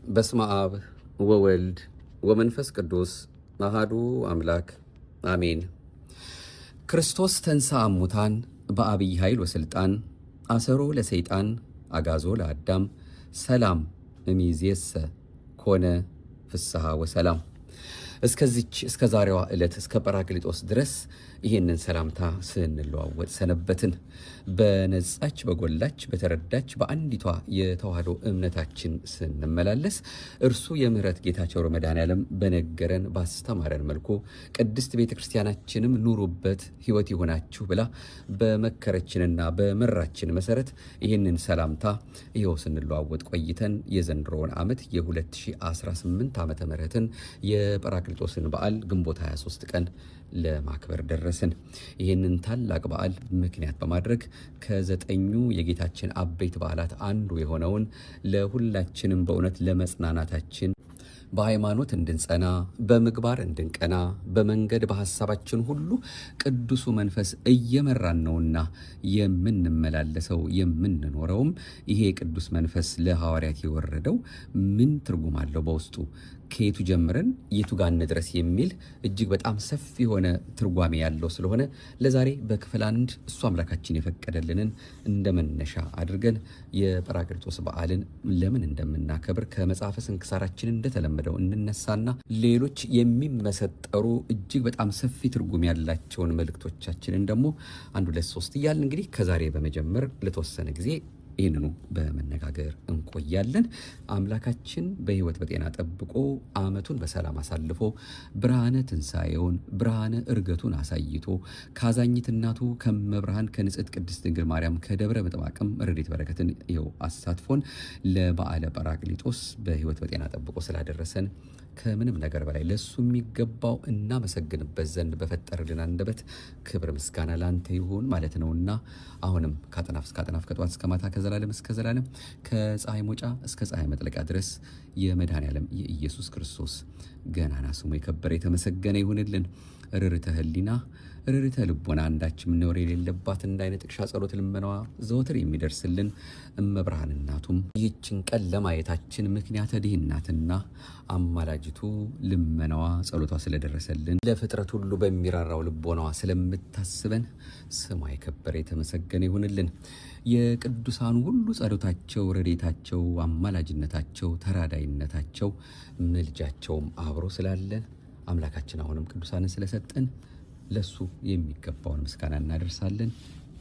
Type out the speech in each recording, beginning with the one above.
በስመ አብ ወወልድ ወመንፈስ ቅዱስ አሐዱ አምላክ አሜን። ክርስቶስ ተንሥአ እሙታን በአብይ ኃይል ወሥልጣን አሰሮ ለሰይጣን አጋዞ ለአዳም ሰላም እምይእዜሰ ኮነ ፍስሐ ወሰላም። እስከ ዛሬዋ ዕለት እስከ ጰራቅሊጦስ ድረስ ይህንን ሰላምታ ስንለዋወጥ ሰነበትን። በነጻች በጎላች በተረዳች በአንዲቷ የተዋህዶ እምነታችን ስንመላለስ እርሱ የምህረት ጌታቸው መድኃኔዓለም በነገረን ባስተማረን መልኩ ቅድስት ቤተ ክርስቲያናችንም ኑሩበት ሕይወት ይሆናችሁ ብላ በመከረችንና በመራችን መሰረት ይህንን ሰላምታ ይኸው ስንለዋወጥ ቆይተን የዘንድሮውን ዓመት የ2018 ዓመተ ምህረትን የጰራቅሊጦስን በዓል ግንቦት 23 ቀን ለማክበር ደረስን። ይህንን ታላቅ በዓል ምክንያት በማድረግ ከ9ኙ የጌታችን አበይት በዓላት አንዱ የሆነውን ለሁላችንም በእውነት ለመጽናናታችን በሃይማኖት እንድንጸና በምግባር እንድንቀና በመንገድ በሐሳባችን ሁሉ ቅዱሱ መንፈስ እየመራን ነውና የምንመላለሰው የምንኖረውም ይሄ ቅዱስ መንፈስ ለሐዋርያት የወረደው ምን ትርጉም አለው በውስጡ ከየቱ ጀምረን የቱ ጋር እንድረስ የሚል እጅግ በጣም ሰፊ የሆነ ትርጓሜ ያለው ስለሆነ ለዛሬ በክፍል 1 እሱ አምላካችን የፈቀደልንን እንደመነሻ አድርገን የጰራቅሊጦስ በዓልን ለምን እንደምናከብር ከመጽሐፈ ስንክሳራችን እንደተለመደው እንነሳና ሌሎች የሚመሰጠሩ እጅግ በጣም ሰፊ ትርጉም ያላቸውን መልእክቶቻችንን ደግሞ 1 2 3 እያልን እንግዲህ ከዛሬ በመጀመር ለተወሰነ ጊዜ ይህንኑ በመነጋገር እንቆያለን። አምላካችን በሕይወት በጤና ጠብቆ ዓመቱን በሰላም አሳልፎ ብርሃነ ትንሣኤውን ብርሃነ ዕርገቱን አሳይቶ ከአዛኝት እናቱ ከመብርሃን ከንጽሕት ቅድስት ድንግል ማርያም ከደብረ ምጥማቅም ረድኤት በረከትን ይኸው አሳትፎን ለበዓለ ጰራቅሊጦስ በሕይወት በጤና ጠብቆ ስላደረሰን ከምንም ነገር በላይ ለሱ የሚገባው እናመሰግንበት ዘንድ በፈጠረልን አንደበት ክብር ምስጋና ላንተ ይሁን ማለት ነውና አሁንም ከአጥናፍ እስከ አጥናፍ ከጠዋት እስከ ማታ ከዘላለም እስከ ዘላለም ከፀሐይ መውጫ እስከ ፀሐይ መጥለቂያ ድረስ የመድኃኔዓለም የኢየሱስ ክርስቶስ ገናና ስሙ የከበረ የተመሰገነ ይሁንልን። ርርተ ህሊና ርርተ ልቦና አንዳችም ነውር የሌለባት እንዳይነ ጥቅሻ ጸሎት ልመናዋ ዘወትር የሚደርስልን እመብርሃን እናቱም ይህችን ቀን ለማየታችን ምክንያተ ድህነትና አማላጅቱ ልመናዋ ጸሎቷ ስለደረሰልን ለፍጥረት ሁሉ በሚራራው ልቦናዋ ስለምታስበን ስሟ የከበረ የተመሰገነ ይሁንልን። የቅዱሳኑ ሁሉ ጸሎታቸው፣ ረድኤታቸው፣ አማላጅነታቸው፣ ተራዳይነታቸው፣ ምልጃቸውም አብሮ ስላለን አምላካችን አሁንም ቅዱሳንን ስለሰጠን ለሱ የሚገባውን ምስጋና እናደርሳለን።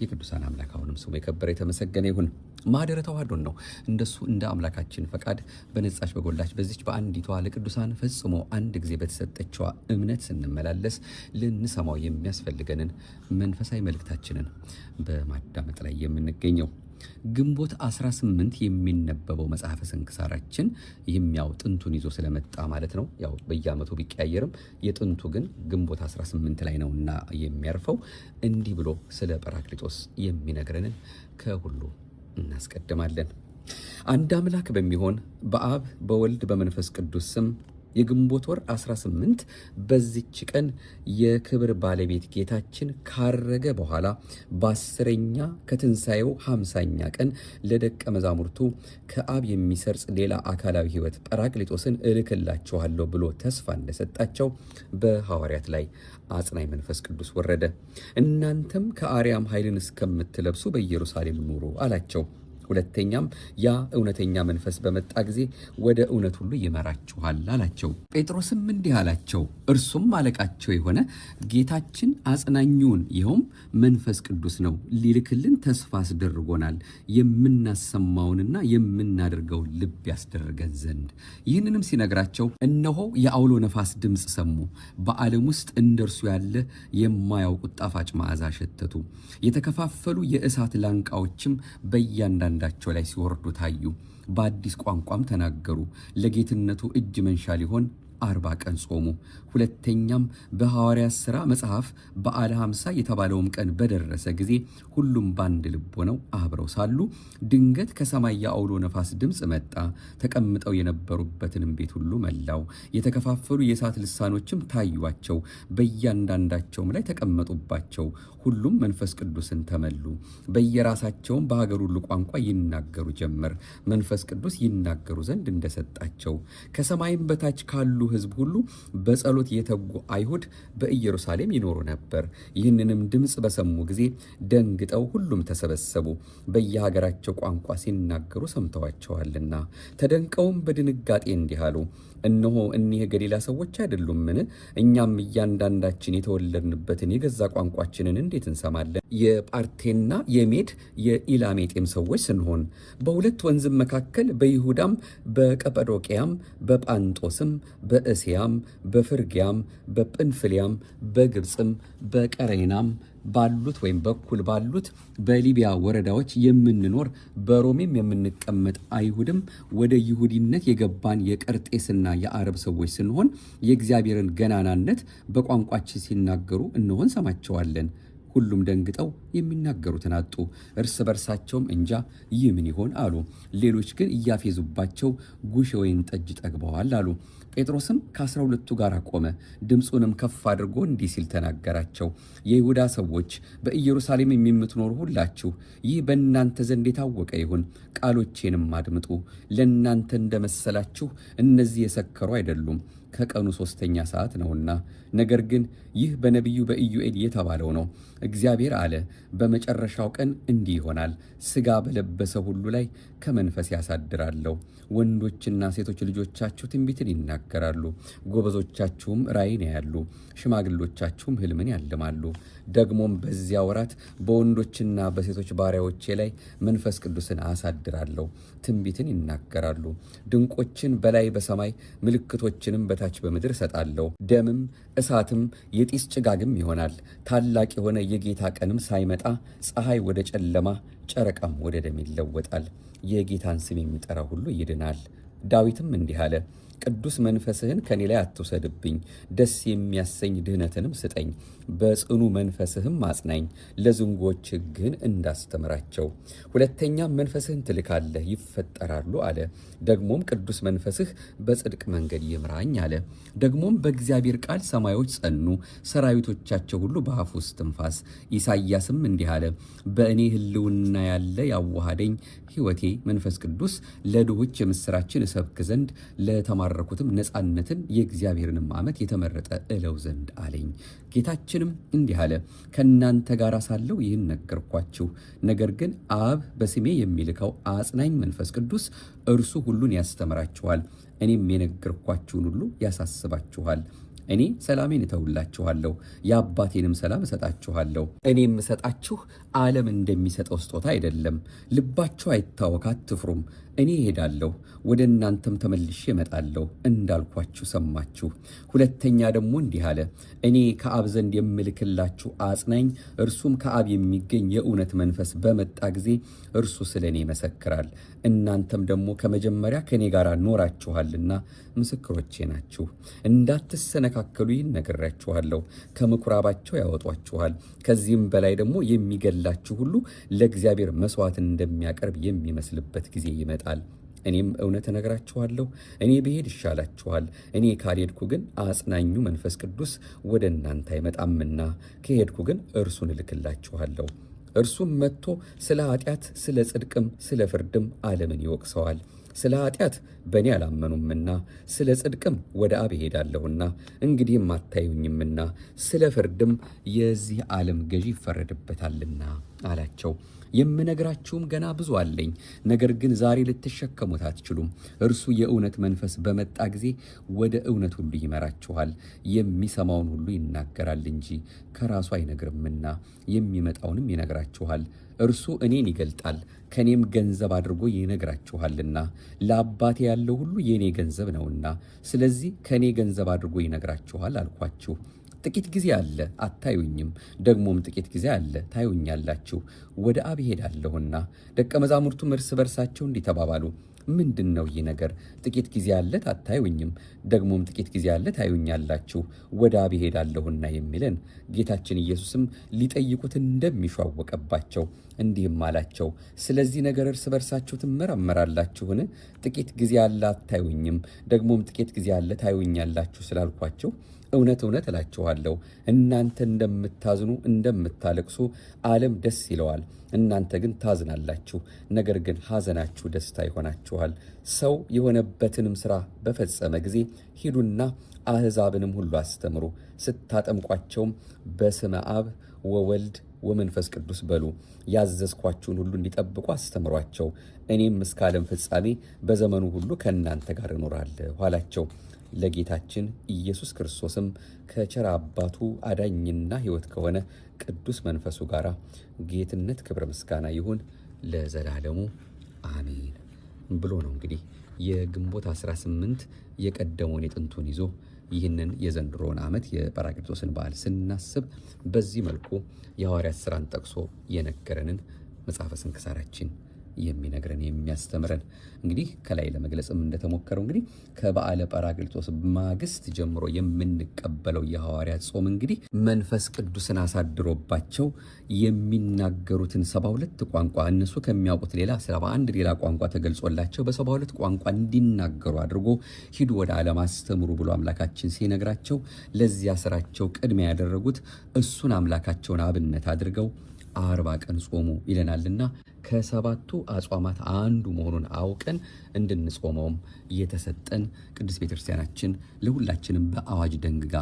የቅዱሳን አምላክ አሁንም ስሙ የከበረ የተመሰገነ ይሁን። ማኅደረ ተዋሕዶን ነው እንደሱ እንደ አምላካችን ፈቃድ በነጻች በጎላች በዚች በአንዲቷ ለቅዱሳን ፈጽሞ አንድ ጊዜ በተሰጠችዋ እምነት ስንመላለስ ልንሰማው የሚያስፈልገንን መንፈሳዊ መልእክታችንን በማዳመጥ ላይ የምንገኘው ግንቦት 18 የሚነበበው መጽሐፈ ስንክሳራችን ይህም ያው ጥንቱን ይዞ ስለመጣ ማለት ነው። ያው በየዓመቱ ቢቀያየርም የጥንቱ ግን ግንቦት 18 ላይ ነውና የሚያርፈው እንዲህ ብሎ ስለ ጰራቅሊጦስ የሚነግረንን ከሁሉ እናስቀድማለን። አንድ አምላክ በሚሆን በአብ በወልድ በመንፈስ ቅዱስ ስም የግንቦት ወር 18 በዚች ቀን የክብር ባለቤት ጌታችን ካረገ በኋላ በ10ኛ ከትንሣኤው 50ኛ ቀን ለደቀ መዛሙርቱ ከአብ የሚሰርጽ ሌላ አካላዊ ሕይወት ጰራቅሊጦስን እልክላችኋለሁ ብሎ ተስፋ እንደሰጣቸው በሐዋርያት ላይ አጽናኝ መንፈስ ቅዱስ ወረደ። እናንተም ከአርያም ኃይልን እስከምትለብሱ በኢየሩሳሌም ኑሩ አላቸው። ሁለተኛም ያ እውነተኛ መንፈስ በመጣ ጊዜ ወደ እውነት ሁሉ ይመራችኋል አላቸው። ጴጥሮስም እንዲህ አላቸው፣ እርሱም አለቃቸው የሆነ ጌታችን አጽናኙን ይኸውም መንፈስ ቅዱስ ነው ሊልክልን ተስፋ አስደርጎናል፣ የምናሰማውንና የምናደርገውን ልብ ያስደርገን ዘንድ። ይህንንም ሲነግራቸው እነሆ የአውሎ ነፋስ ድምፅ ሰሙ፣ በዓለም ውስጥ እንደርሱ ያለ የማያውቁት ጣፋጭ መዓዛ ሸተቱ። የተከፋፈሉ የእሳት ላንቃዎችም በእያንዳንዳቸው ቸው ላይ ሲወርዱ ታዩ። በአዲስ ቋንቋም ተናገሩ። ለጌትነቱ እጅ መንሻ ሊሆን 40 ቀን ጾሙ። ሁለተኛም በሐዋርያት ሥራ መጽሐፍ በዓለ ሃምሳ የተባለውም ቀን በደረሰ ጊዜ ሁሉም በአንድ ልብ ሆነው አብረው ሳሉ ድንገት ከሰማይ የአውሎ ነፋስ ድምፅ መጣ። ተቀምጠው የነበሩበትንም ቤት ሁሉ መላው። የተከፋፈሉ የእሳት ልሳኖችም ታዩአቸው፣ በእያንዳንዳቸውም ላይ ተቀመጡባቸው። ሁሉም መንፈስ ቅዱስን ተመሉ። በየራሳቸውም በሀገር ሁሉ ቋንቋ ይናገሩ ጀመር፣ መንፈስ ቅዱስ ይናገሩ ዘንድ እንደሰጣቸው። ከሰማይም በታች ካሉ ሕዝብ ሁሉ በጸሎት የተጉ አይሁድ በኢየሩሳሌም ይኖሩ ነበር። ይህንንም ድምፅ በሰሙ ጊዜ ደንግጠው ሁሉም ተሰበሰቡ፣ በየሀገራቸው ቋንቋ ሲናገሩ ሰምተዋቸዋልና። ተደንቀውም በድንጋጤ እንዲህ አሉ፣ እነሆ እኒህ ገሊላ ሰዎች አይደሉምን? እኛም እያንዳንዳችን የተወለድንበትን የገዛ ቋንቋችንን እንዴት እንሰማለን? የጳርቴና የሜድ የኢላሜጤም ሰዎች ስንሆን በሁለት ወንዝም መካከል በይሁዳም በቀጰዶቅያም በጳንጦስም በእስያም በፍርግያም በጵንፍልያም በግብፅም በቀሬናም ባሉት ወይም በኩል ባሉት በሊቢያ ወረዳዎች የምንኖር በሮሜም የምንቀመጥ አይሁድም ወደ ይሁዲነት የገባን የቀርጤስና የአረብ ሰዎች ስንሆን የእግዚአብሔርን ገናናነት በቋንቋችን ሲናገሩ እንሆን ሰማቸዋለን። ሁሉም ደንግጠው የሚናገሩትን አጡ። እርስ በርሳቸውም እንጃ ይህ ምን ይሆን አሉ። ሌሎች ግን እያፌዙባቸው ጉሽ የወይን ጠጅ ጠግበዋል አሉ። ጴጥሮስም ከ12ቱ ጋር ቆመ፣ ድምፁንም ከፍ አድርጎ እንዲህ ሲል ተናገራቸው። የይሁዳ ሰዎች፣ በኢየሩሳሌም የምትኖሩ ሁላችሁ ይህ በእናንተ ዘንድ የታወቀ ይሁን፣ ቃሎቼንም አድምጡ። ለእናንተ እንደመሰላችሁ እነዚህ የሰከሩ አይደሉም፣ ከቀኑ 3ኛ ሰዓት ነውና። ነገር ግን ይህ በነቢዩ በኢዩኤል የተባለው ነው። እግዚአብሔር አለ፣ በመጨረሻው ቀን እንዲህ ይሆናል፣ ሥጋ በለበሰ ሁሉ ላይ ከመንፈስ ያሳድራለሁ። ወንዶችና ሴቶች ልጆቻችሁ ትንቢትን ይናገራሉ፣ ጎበዞቻችሁም ራእይን ያያሉ፣ ሽማግሎቻችሁም ሕልምን ያልማሉ። ደግሞም በዚያ ወራት በወንዶችና በሴቶች ባሪያዎቼ ላይ መንፈስ ቅዱስን አሳድራለሁ፣ ትንቢትን ይናገራሉ። ድንቆችን በላይ በሰማይ ምልክቶችንም በታች በምድር እሰጣለሁ። ደምም እሳትም የጢስ ጭጋግም ይሆናል። ታላቅ የሆነ የጌታ ቀንም ሳይመጣ ፀሐይ ወደ ጨለማ ጨረቃም ወደ ደም ይለወጣል። የጌታን ስም የሚጠራ ሁሉ ይድናል። ዳዊትም እንዲህ አለ፣ ቅዱስ መንፈስህን ከኔ ላይ አትውሰድብኝ፣ ደስ የሚያሰኝ ድህነትንም ስጠኝ። በጽኑ መንፈስህም አጽናኝ፣ ለዝንጎች ሕግህን እንዳስተምራቸው። ሁለተኛም መንፈስህን ትልካለህ ይፈጠራሉ አለ። ደግሞም ቅዱስ መንፈስህ በጽድቅ መንገድ ይምራኝ አለ። ደግሞም በእግዚአብሔር ቃል ሰማዮች ጸኑ፣ ሰራዊቶቻቸው ሁሉ በአፉ ውስጥ ትንፋስ። ኢሳይያስም እንዲህ አለ፣ በእኔ ሕልውና ያለ ያዋሃደኝ ሕይወቴ መንፈስ ቅዱስ ለድሆች የምሥራችን እሰብክ ዘንድ ለተማረኩትም ነፃነትን የእግዚአብሔርንም ዓመት የተመረጠ እለው ዘንድ አለኝ። ጌታችንም እንዲህ አለ፣ ከእናንተ ጋር ሳለሁ ይህን ነገርኳችሁ። ነገር ግን አብ በስሜ የሚልከው አጽናኝ መንፈስ ቅዱስ እርሱ ሁሉን ያስተምራችኋል፣ እኔም የነገርኳችሁን ሁሉ ያሳስባችኋል። እኔ ሰላሜን እተውላችኋለሁ፣ የአባቴንም ሰላም እሰጣችኋለሁ። እኔ የምሰጣችሁ ዓለም እንደሚሰጠው ስጦታ አይደለም። ልባችሁ አይታወክ፣ አትፍሩም። እኔ እሄዳለሁ፣ ወደ እናንተም ተመልሼ እመጣለሁ እንዳልኳችሁ ሰማችሁ። ሁለተኛ ደግሞ እንዲህ አለ፣ እኔ ከአብ ዘንድ የምልክላችሁ አጽናኝ፣ እርሱም ከአብ የሚገኝ የእውነት መንፈስ በመጣ ጊዜ እርሱ ስለ እኔ ይመሰክራል። እናንተም ደግሞ ከመጀመሪያ ከእኔ ጋር ኖራችኋልና ምስክሮቼ ናችሁ። እንዳትሰነካከሉ ይህን ነግሬያችኋለሁ። ከምኩራባቸው ያወጧችኋል። ከዚህም በላይ ደግሞ የሚገላችሁ ሁሉ ለእግዚአብሔር መሥዋዕትን እንደሚያቀርብ የሚመስልበት ጊዜ ይመጣል። እኔም እውነት እነግራችኋለሁ፣ እኔ ብሄድ ይሻላችኋል። እኔ ካልሄድኩ ግን አጽናኙ መንፈስ ቅዱስ ወደ እናንተ አይመጣምና፣ ከሄድኩ ግን እርሱን እልክላችኋለሁ። እርሱም መጥቶ ስለ ኃጢአት፣ ስለ ጽድቅም ስለ ፍርድም ዓለምን ይወቅሰዋል። ስለ ኃጢአት በእኔ አላመኑምና፣ ስለ ጽድቅም ወደ አብ እሄዳለሁና እንግዲህም አታዩኝምና፣ ስለ ፍርድም የዚህ ዓለም ገዢ ይፈረድበታልና አላቸው። የምነግራችሁም ገና ብዙ አለኝ፣ ነገር ግን ዛሬ ልትሸከሙት አትችሉም። እርሱ የእውነት መንፈስ በመጣ ጊዜ ወደ እውነት ሁሉ ይመራችኋል። የሚሰማውን ሁሉ ይናገራል እንጂ ከራሱ አይነግርምና የሚመጣውንም ይነግራችኋል። እርሱ እኔን ይገልጣል፣ ከእኔም ገንዘብ አድርጎ ይነግራችኋልና። ለአባቴ ያለው ሁሉ የእኔ ገንዘብ ነውና፣ ስለዚህ ከእኔ ገንዘብ አድርጎ ይነግራችኋል አልኳችሁ። ጥቂት ጊዜ አለ አታዩኝም፣ ደግሞም ጥቂት ጊዜ አለ ታዩኛላችሁ። ወደ አብ እሄዳለሁና። ደቀ መዛሙርቱም እርስ በርሳቸው እንዲህ ተባባሉ፣ ምንድን ነው ይህ ነገር? ጥቂት ጊዜ አለ አታዩኝም፣ ደግሞም ጥቂት ጊዜ አለ ታዩኛላችሁ፣ ወደ አብ እሄዳለሁና የሚለን። ጌታችን ኢየሱስም ሊጠይቁት እንደሚሹ አወቀባቸው፣ እንዲህም አላቸው፣ ስለዚህ ነገር እርስ በርሳችሁ ትመራመራላችሁን? ጥቂት ጊዜ አለ አታዩኝም፣ ደግሞም ጥቂት ጊዜ አለ ታዩኛላችሁ ስላልኳቸው እውነት እውነት እላችኋለሁ እናንተ እንደምታዝኑ እንደምታለቅሱ ዓለም ደስ ይለዋል። እናንተ ግን ታዝናላችሁ፣ ነገር ግን ሐዘናችሁ ደስታ ይሆናችኋል። ሰው የሆነበትንም ሥራ በፈጸመ ጊዜ ሂዱና አሕዛብንም ሁሉ አስተምሩ፣ ስታጠምቋቸውም በስመ አብ ወወልድ ወመንፈስ ቅዱስ በሉ፣ ያዘዝኳችሁን ሁሉ እንዲጠብቁ አስተምሯቸው። እኔም እስከ ዓለም ፍጻሜ በዘመኑ ሁሉ ከእናንተ ጋር እኖራለሁ አላቸው። ለጌታችን ኢየሱስ ክርስቶስም ከቸር አባቱ አዳኝና ሕይወት ከሆነ ቅዱስ መንፈሱ ጋር ጌትነት፣ ክብረ፣ ምስጋና ይሁን ለዘላለሙ አሜን ብሎ ነው እንግዲህ የግንቦት 18 የቀደመውን የጥንቱን ይዞ ይህንን የዘንድሮውን ዓመት የጰራቅሊጦስን በዓል ስናስብ በዚህ መልኩ የሐዋርያት ሥራን ጠቅሶ የነገረንን መጽሐፈ ስንክሳራችን የሚነግረን የሚያስተምረን እንግዲህ ከላይ ለመግለጽም እንደተሞከረው እንግዲህ ከበዓለ ጰራቅሊጦስ ማግስት ጀምሮ የምንቀበለው የሐዋርያት ጾም እንግዲህ መንፈስ ቅዱስን አሳድሮባቸው የሚናገሩትን 72 ቋንቋ እነሱ ከሚያውቁት ሌላ 71 ሌላ ቋንቋ ተገልጾላቸው በ72 ቋንቋ እንዲናገሩ አድርጎ ሂዱ ወደ ዓለም አስተምሩ ብሎ አምላካችን ሲነግራቸው ለዚያ ስራቸው ቅድሚያ ያደረጉት እሱን አምላካቸውን አብነት አድርገው 40 ቀን ጾሙ ይለናልና ከሰባቱ አጽዋማት አንዱ መሆኑን አውቀን እንድንጾመውም የተሰጠን ቅዱስ ቤተክርስቲያናችን ለሁላችንም በአዋጅ ደንግጋ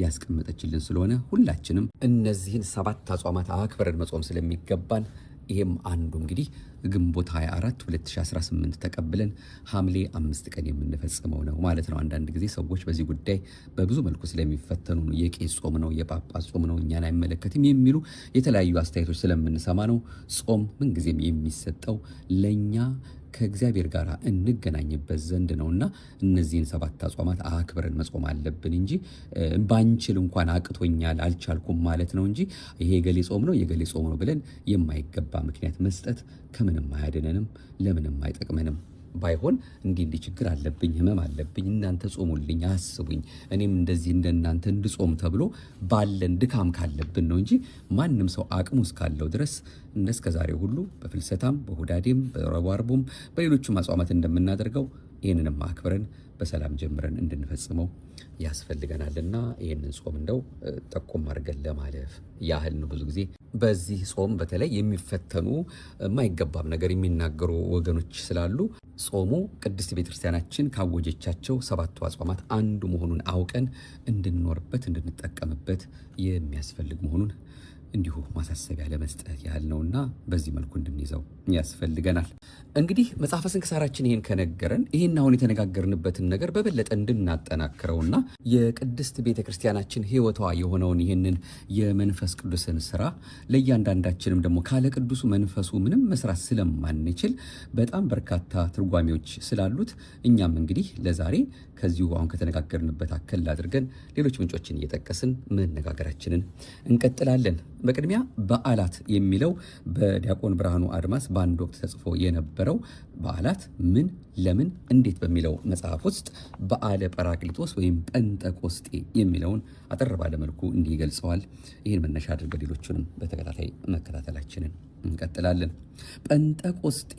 ያስቀመጠችልን ስለሆነ ሁላችንም እነዚህን 7 አጽዋማት አክብረን መጾም ስለሚገባን ይሄም አንዱ እንግዲህ ግንቦት 24 2018 ተቀብለን ሐምሌ 5 ቀን የምንፈጽመው ነው ማለት ነው። አንዳንድ ጊዜ ሰዎች በዚህ ጉዳይ በብዙ መልኩ ስለሚፈተኑ ነው የቄስ ጾም ነው የጳጳስ ጾም ነው እኛን አይመለከትም የሚሉ የተለያዩ አስተያየቶች ስለምንሰማ ነው። ጾም ምንጊዜም የሚሰጠው ለኛ ከእግዚአብሔር ጋር እንገናኝበት ዘንድ ነውና እነዚህን 7 አጽዋማት አክብረን መጾም አለብን እንጂ ባንችል እንኳን አቅቶኛል አልቻልኩም ማለት ነው እንጂ ይሄ የገሌ ጾም ነው የገሌ ጾም ነው ብለን የማይገባ ምክንያት መስጠት ከምንም አያድነንም፣ ለምንም አይጠቅመንም። ባይሆን እንዲህ ችግር አለብኝ ህመም አለብኝ እናንተ ጾሙልኝ አስቡኝ እኔም እንደዚህ እንደናንተ እንድጾም ተብሎ ባለን ድካም ካለብን ነው እንጂ ማንም ሰው አቅሙ እስካለው ድረስ እንደስከዛሬው ሁሉ በፍልሰታም በሁዳዴም በረቡዕ ዓርቡም በሌሎችም አጽዋማት እንደምናደርገው ይህንንም አክብረን በሰላም ጀምረን እንድንፈጽመው ያስፈልገናልና ይህንን ጾም እንደው ጠቆም አድርገን ለማለፍ ያህል ነው። ብዙ ጊዜ በዚህ ጾም በተለይ የሚፈተኑ የማይገባም ነገር የሚናገሩ ወገኖች ስላሉ ጾሙ ቅድስት ቤተክርስቲያናችን ካወጀቻቸው 7 አጽዋማት አንዱ መሆኑን አውቀን እንድንኖርበት እንድንጠቀምበት የሚያስፈልግ መሆኑን እንዲሁ ማሳሰቢያ ለመስጠት ያህል ነውና በዚህ መልኩ እንድንይዘው ያስፈልገናል። እንግዲህ መጽሐፈ ስንክሳራችን ይህን ከነገረን ይህን አሁን የተነጋገርንበትን ነገር በበለጠ እንድናጠናክረውና የቅድስት ቤተክርስቲያናችን ሕይወቷ የሆነውን ይህንን የመንፈስ ቅዱስን ስራ ለእያንዳንዳችንም ደግሞ ካለ ቅዱሱ መንፈሱ ምንም መስራት ስለማንችል በጣም በርካታ ትርጓሜዎች ስላሉት እኛም እንግዲህ ለዛሬ ከዚሁ አሁን ከተነጋገርንበት አከል አድርገን ሌሎች ምንጮችን እየጠቀስን መነጋገራችንን እንቀጥላለን። በቅድሚያ በዓላት የሚለው በዲያቆን ብርሃኑ አድማስ በአንድ ወቅት ተጽፎ የነበረው በዓላት ምን፣ ለምን፣ እንዴት በሚለው መጽሐፍ ውስጥ በዓለ ጰራቅሊጦስ ወይም ጴንጠቆስጤ የሚለውን አጠር ባለ መልኩ እንዲህ ይገልጸዋል። ይህን መነሻ አድርገን ሌሎቹንም በተከታታይ መከታተላችንን እንቀጥላለን። ጴንጠቆስጤ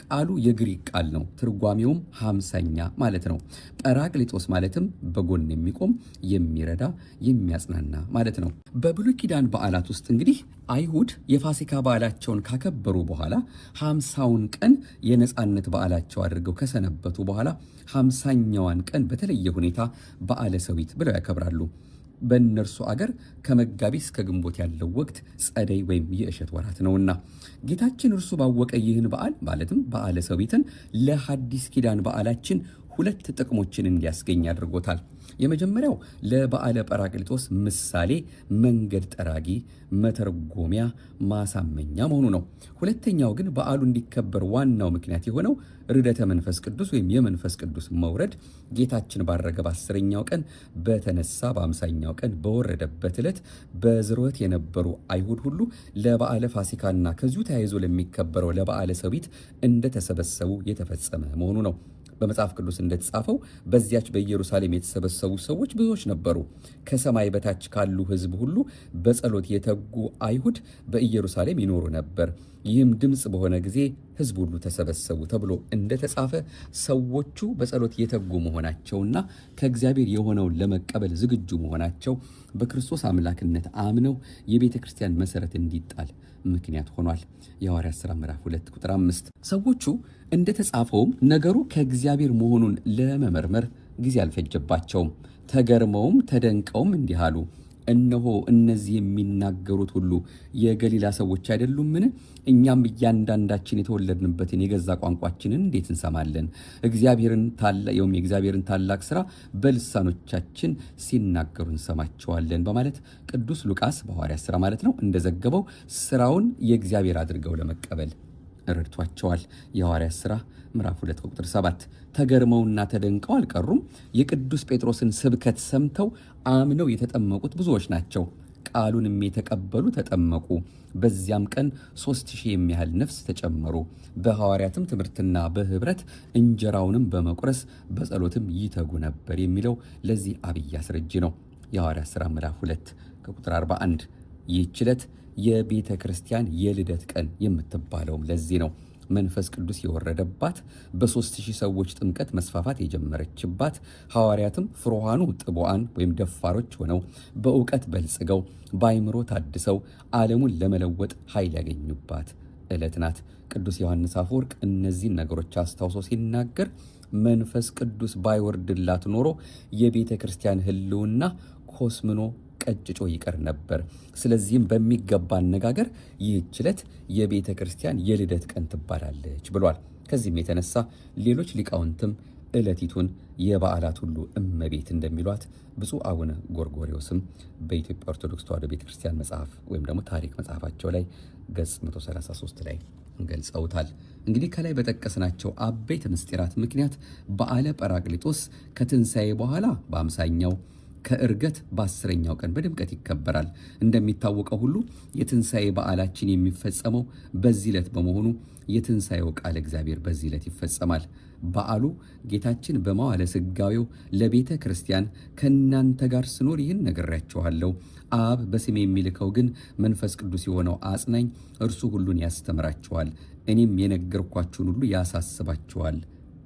ቃሉ የግሪክ ቃል ነው። ትርጓሜውም 50ኛ ማለት ነው። ጰራቅሊጦስ ማለትም በጎን የሚቆም የሚረዳ፣ የሚያጽናና ማለት ነው። በብሉይ ኪዳን በዓላት ውስጥ እንግዲህ አይሁድ የፋሲካ በዓላቸውን ካከበሩ በኋላ 50ውን ቀን የነፃነት በዓላቸው አድርገው ከሰነበቱ በኋላ 50ኛዋን ቀን በተለየ ሁኔታ በዓለ ሰዊት ብለው ያከብራሉ። በእነርሱ አገር ከመጋቢት እስከ ግንቦት ያለው ወቅት ጸደይ ወይም የእሸት ወራት ነውና ጌታችን እርሱ ባወቀ ይህን በዓል ማለትም በዓለ ሰዊትን ለሐዲስ ኪዳን በዓላችን 2 ጥቅሞችን እንዲያስገኝ አድርጎታል። የመጀመሪያው ለበዓለ ጰራቅሊጦስ ምሳሌ፣ መንገድ ጠራጊ፣ መተርጎሚያ፣ ማሳመኛ መሆኑ ነው። ሁለተኛው ግን በዓሉ እንዲከበር ዋናው ምክንያት የሆነው ርደተ መንፈስ ቅዱስ ወይም የመንፈስ ቅዱስ መውረድ ጌታችን ባረገ በ10ኛው ቀን በተነሳ በ50ኛው ቀን በወረደበት ዕለት በዝርወት የነበሩ አይሁድ ሁሉ ለበዓለ ፋሲካና ከዚሁ ተያይዞ ለሚከበረው ለበዓለ ሰዊት እንደተሰበሰቡ የተፈጸመ መሆኑ ነው። በመጽሐፍ ቅዱስ እንደተጻፈው በዚያች በኢየሩሳሌም የተሰበሰቡ ሰዎች ብዙዎች ነበሩ። ከሰማይ በታች ካሉ ሕዝብ ሁሉ በጸሎት የተጉ አይሁድ በኢየሩሳሌም ይኖሩ ነበር። ይህም ድምፅ በሆነ ጊዜ ሕዝብ ሁሉ ተሰበሰቡ ተብሎ እንደተጻፈ ሰዎቹ በጸሎት የተጉ መሆናቸውና ከእግዚአብሔር የሆነውን ለመቀበል ዝግጁ መሆናቸው በክርስቶስ አምላክነት አምነው የቤተ ክርስቲያን መሠረት እንዲጣል ምክንያት ሆኗል። የሐዋርያት ሥራ ምዕራፍ 2 ቁጥር 5። ሰዎቹ እንደተጻፈውም ነገሩ ከእግዚአብሔር መሆኑን ለመመርመር ጊዜ አልፈጀባቸውም። ተገርመውም ተደንቀውም እንዲህ አሉ፣ እነሆ እነዚህ የሚናገሩት ሁሉ የገሊላ ሰዎች አይደሉምን? እኛም እያንዳንዳችን የተወለድንበትን የገዛ ቋንቋችንን እንዴት እንሰማለን? የእግዚአብሔርን ታላቅ ሥራ በልሳኖቻችን ሲናገሩ እንሰማቸዋለን በማለት ቅዱስ ሉቃስ በሐዋርያት ሥራ ማለት ነው እንደዘገበው ሥራውን የእግዚአብሔር አድርገው ለመቀበል ረድቷቸዋል። የሐዋርያት ሥራ ምዕራፍ 2 ቁጥር 7። ተገርመውና ተደንቀው አልቀሩም። የቅዱስ ጴጥሮስን ስብከት ሰምተው አምነው የተጠመቁት ብዙዎች ናቸው። ቃሉንም የተቀበሉ ተጠመቁ። በዚያም ቀን 3000 የሚያህል ነፍስ ተጨመሩ። በሐዋርያትም ትምህርትና በኅብረት እንጀራውንም በመቁረስ በጸሎትም ይተጉ ነበር የሚለው ለዚህ አብይ አስረጂ ነው። የሐዋርያት ሥራ ምዕራፍ 2 ከቁጥር 41። ይህች ዕለት የቤተ ክርስቲያን የልደት ቀን የምትባለውም ለዚህ ነው። መንፈስ ቅዱስ የወረደባት፣ በ3000 ሰዎች ጥምቀት መስፋፋት የጀመረችባት፣ ሐዋርያትም ፍሩሃኑ ጥቡዓን ወይም ደፋሮች ሆነው በእውቀት በልጽገው በአይምሮ ታድሰው ዓለሙን ለመለወጥ ኃይል ያገኙባት ዕለት ናት። ቅዱስ ዮሐንስ አፈወርቅ እነዚህን ነገሮች አስታውሶ ሲናገር መንፈስ ቅዱስ ባይወርድላት ኖሮ የቤተ ክርስቲያን ሕልውና ኮስምኖ ቀጭጮ ይቀር ነበር። ስለዚህም በሚገባ አነጋገር ይህች ዕለት የቤተ ክርስቲያን የልደት ቀን ትባላለች ብሏል። ከዚህም የተነሳ ሌሎች ሊቃውንትም ዕለቲቱን የበዓላት ሁሉ እመቤት እንደሚሏት ብፁዕ አቡነ ጎርጎርዮስም በኢትዮጵያ ኦርቶዶክስ ተዋሕዶ ቤተ ክርስቲያን መጽሐፍ ወይም ደግሞ ታሪክ መጽሐፋቸው ላይ ገጽ 133 ላይ ገልጸውታል። እንግዲህ ከላይ በጠቀስናቸው አበይት ምስጢራት ምክንያት በዓለ ጰራቅሊጦስ ከትንሣኤ በኋላ በ50ኛው ከዕርገት በ10ኛው ቀን በድምቀት ይከበራል። እንደሚታወቀው ሁሉ የትንሣኤ በዓላችን የሚፈጸመው በዚህ ዕለት በመሆኑ የትንሣኤው ቃል እግዚአብሔር በዚህ ዕለት ይፈጸማል። በዓሉ ጌታችን በመዋዕለ ሥጋዌው ለቤተ ክርስቲያን ከእናንተ ጋር ስኖር ይህን ነግሬያችኋለሁ፣ አብ በስሜ የሚልከው ግን መንፈስ ቅዱስ የሆነው አጽናኝ እርሱ ሁሉን ያስተምራችኋል፣ እኔም የነገርኳችሁን ሁሉ ያሳስባችኋል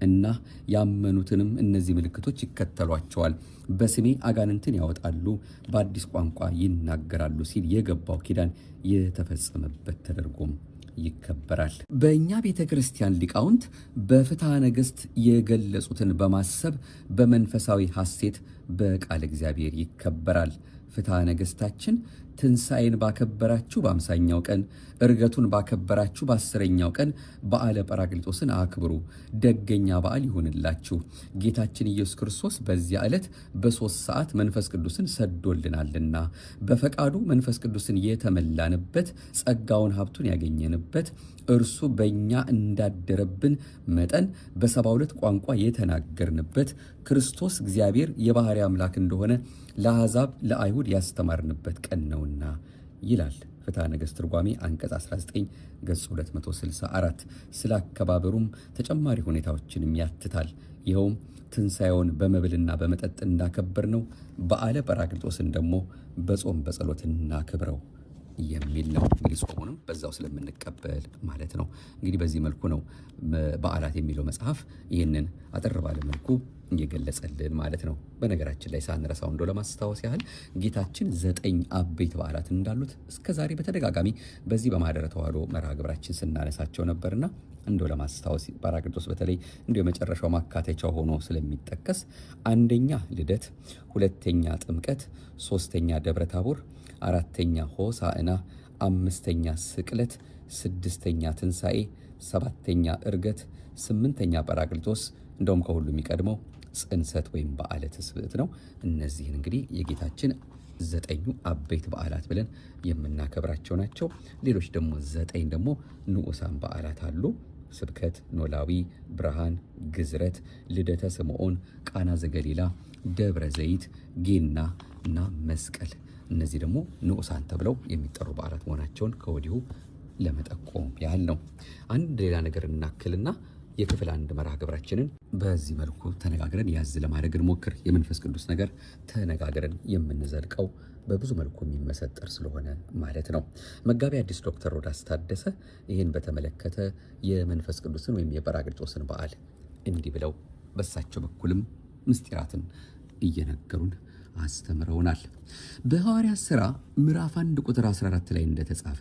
እና ያመኑትንም እነዚህ ምልክቶች ይከተሏቸዋል፣ በስሜ አጋንንትን ያወጣሉ፣ በአዲስ ቋንቋ ይናገራሉ ሲል የገባው ኪዳን የተፈጸመበት ተደርጎም ይከበራል። በእኛ ቤተ ክርስቲያን ሊቃውንት በፍትሐ ነገሥት የገለጹትን በማሰብ በመንፈሳዊ ሐሴት በቃለ እግዚአብሔር ይከበራል። ፍትሐ ነገሥታችን ትንሣኤን ባከበራችሁ በ50ኛው ቀን ዕርገቱን ባከበራችሁ በ10ኛው ቀን በዓለ ጰራቅሊጦስን አክብሩ፣ ደገኛ በዓል ይሁንላችሁ። ጌታችን ኢየሱስ ክርስቶስ በዚያ ዕለት በ3 ሰዓት መንፈስ ቅዱስን ሰዶልናልና በፈቃዱ መንፈስ ቅዱስን የተመላንበት ጸጋውን ሀብቱን ያገኘንበት እርሱ በእኛ እንዳደረብን መጠን በ72 ቋንቋ የተናገርንበት ክርስቶስ እግዚአብሔር የባሕርይ አምላክ እንደሆነ ለአሕዛብ ለአይሁድ ያስተማርንበት ቀን ነውና ይላል ፍትሐ ነገሥት ትርጓሜ አንቀጽ 19 ገጽ 264። ስለ አከባበሩም ተጨማሪ ሁኔታዎችንም ያትታል። ይኸውም ትንሣኤውን በመብልና በመጠጥ እንዳከበር ነው፣ በዓለ ጰራቅሊጦስን ደግሞ በጾም በጸሎት እናክብረው የሚል ነው። እንግዲህ ጾሙንም በዛው ስለምንቀበል ማለት ነው። እንግዲህ በዚህ መልኩ ነው በዓላት የሚለው መጽሐፍ ይህንን አጠር ባለ መልኩ እየገለጸልን ማለት ነው። በነገራችን ላይ ሳንረሳው እንደው ለማስታወስ ያህል ጌታችን 9 አበይት በዓላት እንዳሉት እስከዛሬ በተደጋጋሚ በዚህ በማኅደረ ተዋሕዶ መርሃ ግብራችን ስናነሳቸው ነበርና እንደው ለማስታወስ ጰራቅሊጦስ በተለይ እንደው የመጨረሻው ማካተቻው ሆኖ ስለሚጠቀስ 1ኛ ልደት፣ 2ኛ ጥምቀት፣ 3ኛ ደብረ ታቦር፣ 4ኛ ሆሳዕና፣ 5ኛ ስቅለት፣ 6ኛ ትንሣኤ፣ 7ኛ ዕርገት፣ 8ኛ ጰራቅሊጦስ እንደውም ከሁሉ የሚቀድመው ጽንሰት ወይም በዓለ ትስብእት ነው። እነዚህን እንግዲህ የጌታችን 9 አበይት በዓላት ብለን የምናከብራቸው ናቸው። ሌሎች ደግሞ 9 ደግሞ ንዑሳን በዓላት አሉ። ስብከት፣ ኖላዊ፣ ብርሃን፣ ግዝረት፣ ልደተ ስምዖን፣ ቃና ዘገሊላ፣ ደብረ ዘይት፣ ጌና እና መስቀል። እነዚህ ደግሞ ንዑሳን ተብለው የሚጠሩ በዓላት መሆናቸውን ከወዲሁ ለመጠቆም ያህል ነው። አንድ ሌላ ነገር እናክልና የክፍል 1 መርሃ ግብራችንን በዚህ መልኩ ተነጋግረን ያዝ ለማድረግ እንሞክር። የመንፈስ ቅዱስ ነገር ተነጋግረን የምንዘልቀው በብዙ መልኩ የሚመሰጠር ስለሆነ ማለት ነው። መጋቢ ሐዲስ ዶክተር ሮዳስ ታደሰ ይህን በተመለከተ የመንፈስ ቅዱስን ወይም የጰራቅሊጦስን በዓል እንዲህ ብለው በሳቸው በኩልም ምስጢራትን እየነገሩን አስተምረውናል። በሐዋርያት ሥራ ምዕራፍ 1 ቁጥር 14 ላይ እንደተጻፈ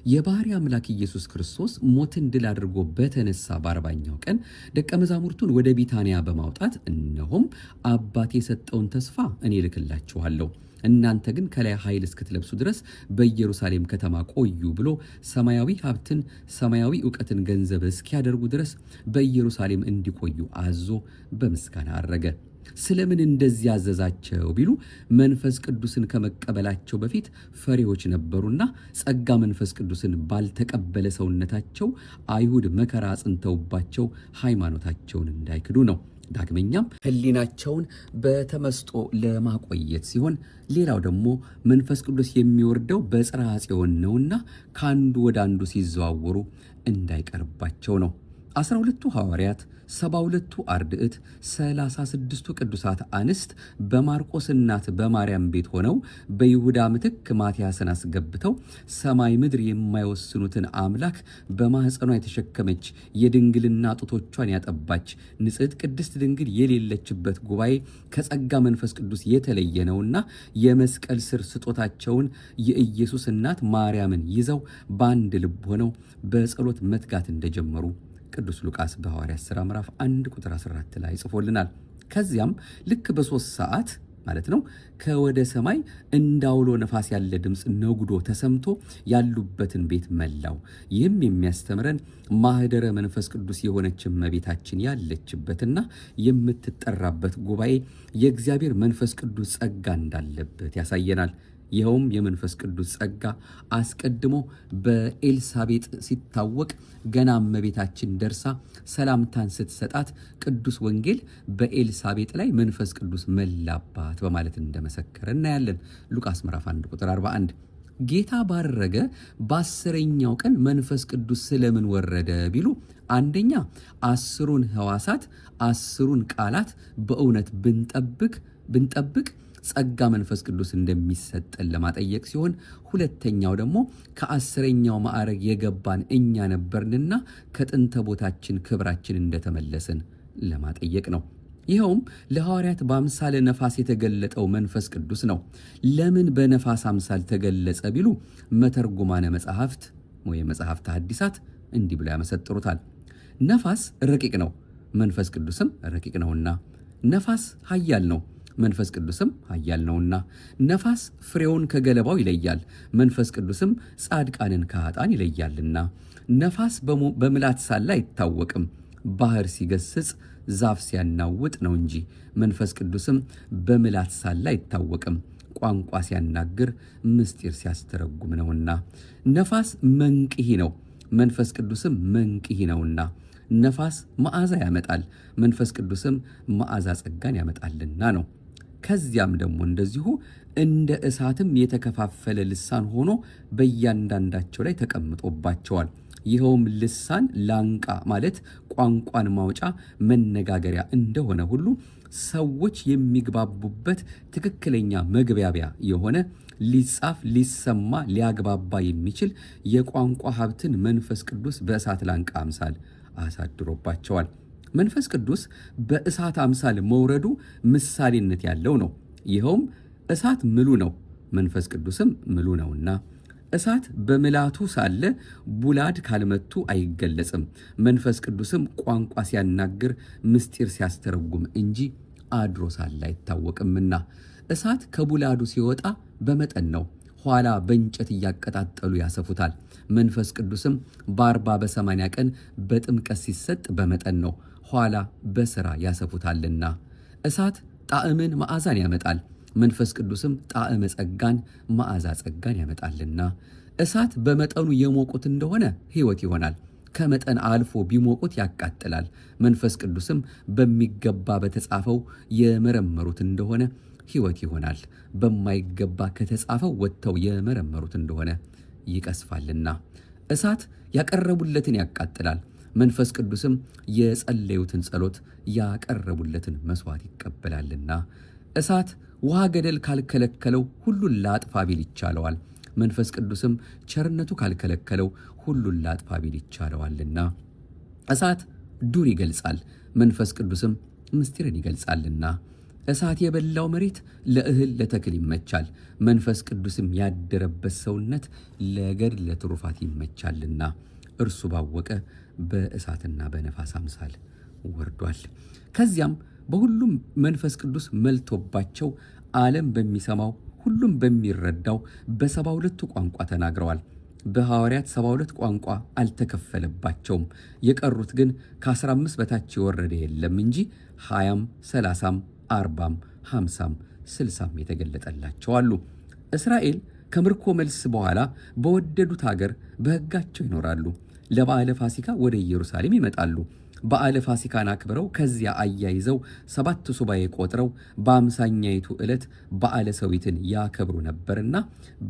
የባሕሪ አምላክ ኢየሱስ ክርስቶስ ሞትን ድል አድርጎ በተነሳ በ40ኛው ቀን ደቀ መዛሙርቱን ወደ ቢታንያ በማውጣት እነሆም አባቴ የሰጠውን ተስፋ እኔ እልክላችኋለሁ፣ እናንተ ግን ከላይ ኃይል እስክትለብሱ ድረስ በኢየሩሳሌም ከተማ ቆዩ ብሎ ሰማያዊ ሀብትን ሰማያዊ ዕውቀትን ገንዘብ እስኪያደርጉ ድረስ በኢየሩሳሌም እንዲቆዩ አዞ በምስጋና አረገ። ስለምን እንደዚህ ያዘዛቸው ቢሉ መንፈስ ቅዱስን ከመቀበላቸው በፊት ፈሪዎች ነበሩና ጸጋ መንፈስ ቅዱስን ባልተቀበለ ሰውነታቸው አይሁድ መከራ አጽንተውባቸው ሃይማኖታቸውን እንዳይክዱ ነው። ዳግመኛም ሕሊናቸውን በተመስጦ ለማቆየት ሲሆን፣ ሌላው ደግሞ መንፈስ ቅዱስ የሚወርደው በጽርሐ ጽዮን ነውና ከአንዱ ወደ አንዱ ሲዘዋወሩ እንዳይቀርባቸው ነው። 12ቱ ሐዋርያት፣ 72ቱ አርድእት፣ 36ቱ ቅዱሳት አንስት በማርቆስ እናት በማርያም ቤት ሆነው በይሁዳ ምትክ ማትያስን አስገብተው ሰማይ ምድር የማይወስኑትን አምላክ በማኅፀኗ የተሸከመች የድንግልና ጡቶቿን ያጠባች ንጽሕት ቅድስት ድንግል የሌለችበት ጉባኤ ከጸጋ መንፈስ ቅዱስ የተለየ ነውና የመስቀል ስር ስጦታቸውን የኢየሱስ እናት ማርያምን ይዘው በአንድ ልብ ሆነው በጸሎት መትጋት እንደጀመሩ ቅዱስ ሉቃስ በሐዋርያት ሥራ ምዕራፍ 1 ቁጥር 14 ላይ ጽፎልናል። ከዚያም ልክ በ3 ሰዓት ማለት ነው ከወደ ሰማይ እንዳውሎ ነፋስ ያለ ድምፅ ነጉዶ ተሰምቶ ያሉበትን ቤት መላው። ይህም የሚያስተምረን ማኅደረ መንፈስ ቅዱስ የሆነች እመቤታችን ያለችበትና የምትጠራበት ጉባኤ የእግዚአብሔር መንፈስ ቅዱስ ጸጋ እንዳለበት ያሳየናል። ይኸውም የመንፈስ ቅዱስ ጸጋ አስቀድሞ በኤልሳቤጥ ሲታወቅ ገና እመቤታችን ደርሳ ሰላምታን ስትሰጣት ቅዱስ ወንጌል በኤልሳቤጥ ላይ መንፈስ ቅዱስ መላባት በማለት እንደመሰከረ እናያለን። ሉቃስ ምዕራፍ 1 ቁጥር 41። ጌታ ባረገ በ10ኛው ቀን መንፈስ ቅዱስ ስለምን ወረደ ቢሉ አንደኛ 10ሩን ሕዋሳት 10ሩን ቃላት በእውነት ብንጠብቅ ጸጋ መንፈስ ቅዱስ እንደሚሰጠን ለማጠየቅ ሲሆን፣ ሁለተኛው ደግሞ ከ10ኛው ማዕረግ የገባን እኛ ነበርንና ከጥንተ ቦታችን ክብራችን እንደተመለስን ለማጠየቅ ነው። ይኸውም ለሐዋርያት በአምሳለ ነፋስ የተገለጠው መንፈስ ቅዱስ ነው። ለምን በነፋስ አምሳል ተገለጸ ቢሉ መተርጉማነ መጻሕፍት ወይም መጽሐፍተ ሐዲሳት እንዲህ ብለው ያመሰጥሩታል። ነፋስ ረቂቅ ነው፣ መንፈስ ቅዱስም ረቂቅ ነውና። ነፋስ ኃያል ነው፣ መንፈስ ቅዱስም ኃያል ነውና። ነፋስ ፍሬውን ከገለባው ይለያል፣ መንፈስ ቅዱስም ጻድቃንን ከኃጥአን ይለያልና። ነፋስ በምልአት ሳለ አይታወቅም፣ ባህር ሲገስጽ ዛፍ ሲያናውጥ ነው እንጂ። መንፈስ ቅዱስም በምልአት ሳለ አይታወቅም፣ ቋንቋ ሲያናግር ምስጢር ሲያስተረጉም ነውና። ነፋስ መንቅሂ ነው፣ መንፈስ ቅዱስም መንቅሂ ነውና። ነፋስ መዓዛ ያመጣል፣ መንፈስ ቅዱስም መዓዛ ጸጋን ያመጣልና ነው። ከዚያም ደግሞ እንደዚሁ እንደ እሳትም የተከፋፈለ ልሳን ሆኖ በእያንዳንዳቸው ላይ ተቀምጦባቸዋል። ይኸውም ልሳን ላንቃ ማለት ቋንቋን ማውጫ መነጋገሪያ እንደሆነ ሁሉ ሰዎች የሚግባቡበት ትክክለኛ መግባቢያ የሆነ ሊጻፍ ሊሰማ ሊያግባባ የሚችል የቋንቋ ሀብትን መንፈስ ቅዱስ በእሳት ላንቃ አምሳል አሳድሮባቸዋል። መንፈስ ቅዱስ በእሳት አምሳል መውረዱ ምሳሌነት ያለው ነው። ይኸውም እሳት ምሉ ነው፣ መንፈስ ቅዱስም ምሉ ነውና። እሳት በምላቱ ሳለ ቡላድ ካልመቱ አይገለጽም። መንፈስ ቅዱስም ቋንቋ ሲያናግር ምስጢር ሲያስተረጉም እንጂ አድሮ ሳለ አይታወቅምና። እሳት ከቡላዱ ሲወጣ በመጠን ነው፣ ኋላ በእንጨት እያቀጣጠሉ ያሰፉታል። መንፈስ ቅዱስም በ40 በ80 ቀን በጥምቀት ሲሰጥ በመጠን ነው፣ ኋላ በሥራ ያሰፉታልና። እሳት ጣዕምን መዓዛን ያመጣል፣ መንፈስ ቅዱስም ጣዕመ ጸጋን መዓዛ ጸጋን ያመጣልና። እሳት በመጠኑ የሞቁት እንደሆነ ሕይወት ይሆናል፣ ከመጠን አልፎ ቢሞቁት ያቃጥላል። መንፈስ ቅዱስም በሚገባ በተጻፈው የመረመሩት እንደሆነ ሕይወት ይሆናል፣ በማይገባ ከተጻፈው ወጥተው የመረመሩት እንደሆነ ይቀስፋልና። እሳት ያቀረቡለትን ያቃጥላል፣ መንፈስ ቅዱስም የጸለዩትን ጸሎት ያቀረቡለትን መሥዋዕት ይቀበላልና። እሳት ውሃ ገደል ካልከለከለው ሁሉን ላጥፋ ቢል ይቻለዋል፣ መንፈስ ቅዱስም ቸርነቱ ካልከለከለው ሁሉን ላጥፋ ቢል ይቻለዋልና። እሳት ዱር ይገልጻል፣ መንፈስ ቅዱስም ምስጢርን ይገልጻልና። እሳት የበላው መሬት ለእህል ለተክል ይመቻል፣ መንፈስ ቅዱስም ያደረበት ሰውነት ለገድል ለትሩፋት ይመቻልና። እርሱ ባወቀ በእሳትና በነፋስ አምሳል ወርዷል። ከዚያም በሁሉም መንፈስ ቅዱስ መልቶባቸው ዓለም በሚሰማው ሁሉም በሚረዳው በ72ቱ ቋንቋ ተናግረዋል። በሐዋርያት 72 ቋንቋ አልተከፈለባቸውም። የቀሩት ግን ከ15 በታች የወረደ የለም እንጂ 20ም 30ም 40ም 50ም 60ም የተገለጠላቸው አሉ። እስራኤል ከምርኮ መልስ በኋላ በወደዱት አገር በሕጋቸው ይኖራሉ። ለበዓለ ፋሲካ ወደ ኢየሩሳሌም ይመጣሉ። በዓለ ፋሲካን አክብረው ከዚያ አያይዘው 7 ሱባኤ ቆጥረው በ50ኛይቱ ዕለት በዓለ ሰዊትን ያከብሩ ነበርና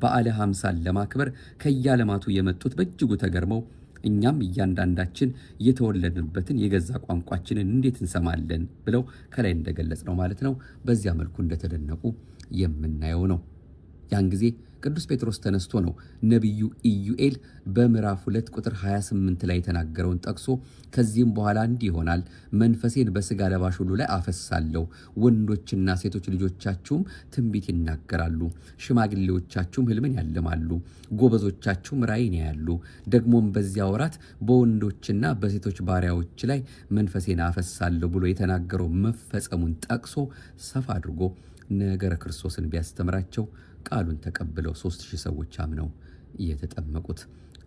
በዓለ 50ን ለማክበር ከየዓለማቱ የመጡት በእጅጉ ተገርመው እኛም እያንዳንዳችን የተወለድንበትን የገዛ ቋንቋችንን እንዴት እንሰማለን ብለው ከላይ እንደገለጽ ነው ማለት ነው። በዚያ መልኩ እንደተደነቁ የምናየው ነው። ያን ጊዜ ቅዱስ ጴጥሮስ ተነስቶ ነው ነቢዩ ኢዩኤል በምዕራፍ 2 ቁጥር 28 ላይ የተናገረውን ጠቅሶ ከዚህም በኋላ እንዲህ ይሆናል፣ መንፈሴን በሥጋ ለባሽ ሁሉ ላይ አፈሳለሁ፣ ወንዶችና ሴቶች ልጆቻችሁም ትንቢት ይናገራሉ፣ ሽማግሌዎቻችሁም ሕልምን ያልማሉ፣ ጎበዞቻችሁም ራእይን ያያሉ። ደግሞም በዚያ ወራት በወንዶችና በሴቶች ባሪያዎች ላይ መንፈሴን አፈሳለሁ ብሎ የተናገረው መፈጸሙን ጠቅሶ ሰፋ አድርጎ ነገረ ክርስቶስን ቢያስተምራቸው ቃሉን ተቀብለው 3000 ሰዎች አምነው የተጠመቁት።